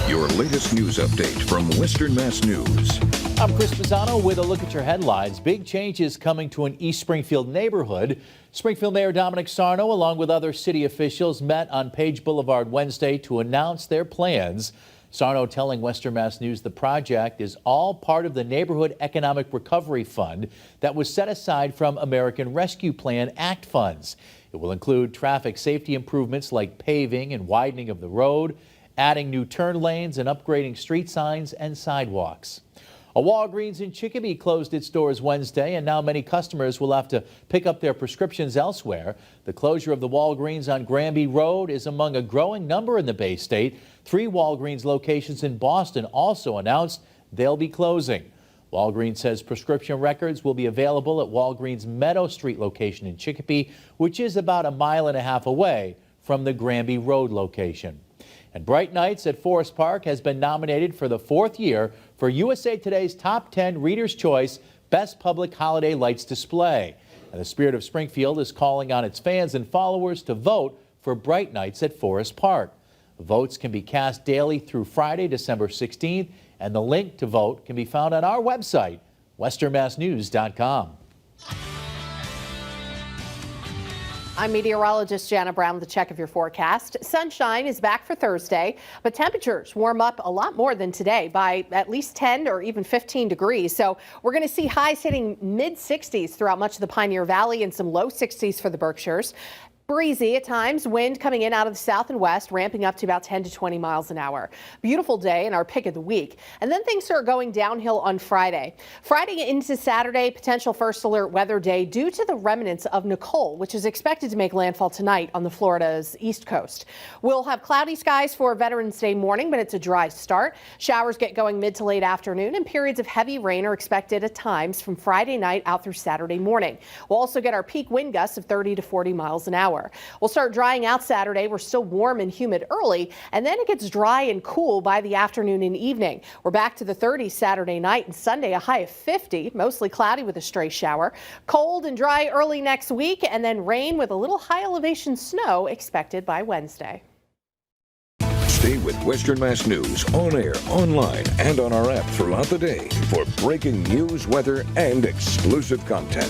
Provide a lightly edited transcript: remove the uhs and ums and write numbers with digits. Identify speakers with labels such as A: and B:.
A: Your latest news update from Western Mass News.
B: I'm Chris Mazzano with a look at your headlines. Big changes coming to an East Springfield neighborhood. Springfield Mayor Dominic Sarno, along with other city officials, met on Page Boulevard Wednesday to announce their plans. Sarno telling Western Mass News the project is all part of the Neighborhood Economic Recovery Fund that was set aside from American Rescue Plan Act funds. It will include traffic safety improvements like paving and widening of the road, adding new turn lanes and upgrading street signs and sidewalks. A Walgreens in Chicopee closed its doors Wednesday, and now many customers will have to pick up their prescriptions elsewhere. The closure of the Walgreens on Granby Road is among a growing number in the Bay State. 3 Walgreens locations in Boston also announced they'll be closing. Walgreens says prescription records will be available at Walgreens Meadow Street location in Chicopee, which is about a mile and a half away from the Granby Road location. And Bright Nights at Forest Park has been nominated for the 4th year for USA Today's Top 10 Reader's Choice Best Public Holiday Lights Display. And the Spirit of Springfield is calling on its fans and followers to vote for Bright Nights at Forest Park. Votes can be cast daily through Friday, December 16th, and the link to vote can be found on our website, westernmassnews.com.
C: I'm meteorologist Jana Brown with a check of your forecast. Sunshine is back for Thursday, but temperatures warm up a lot more than today by at least 10 or even 15 degrees. So we're going to see highs hitting mid-60s throughout much of the Pioneer Valley and some low 60s for the Berkshires. Breezy at times, wind coming in out of the south and west, ramping up to about 10 to 20 miles an hour. Beautiful day and our pick of the week. And then things are going downhill on Friday. Friday into Saturday, potential first alert weather day due to the remnants of Nicole, which is expected to make landfall tonight on the Florida's east coast. We'll have cloudy skies for Veterans Day morning, but it's a dry start. Showers get going mid to late afternoon, and periods of heavy rain are expected at times from Friday night out through Saturday morning. We'll also get our peak wind gusts of 30 to 40 miles an hour. We'll start drying out Saturday. We're still warm and humid early, and then it gets dry and cool by the afternoon and evening. We're back to the 30s Saturday night, and Sunday a high of 50, mostly cloudy with a stray shower. Cold and dry early next week, and then rain with a little high elevation snow expected by Wednesday.
A: Stay with Western Mass News on air, online, and on our app throughout the day for breaking news, weather, and exclusive content.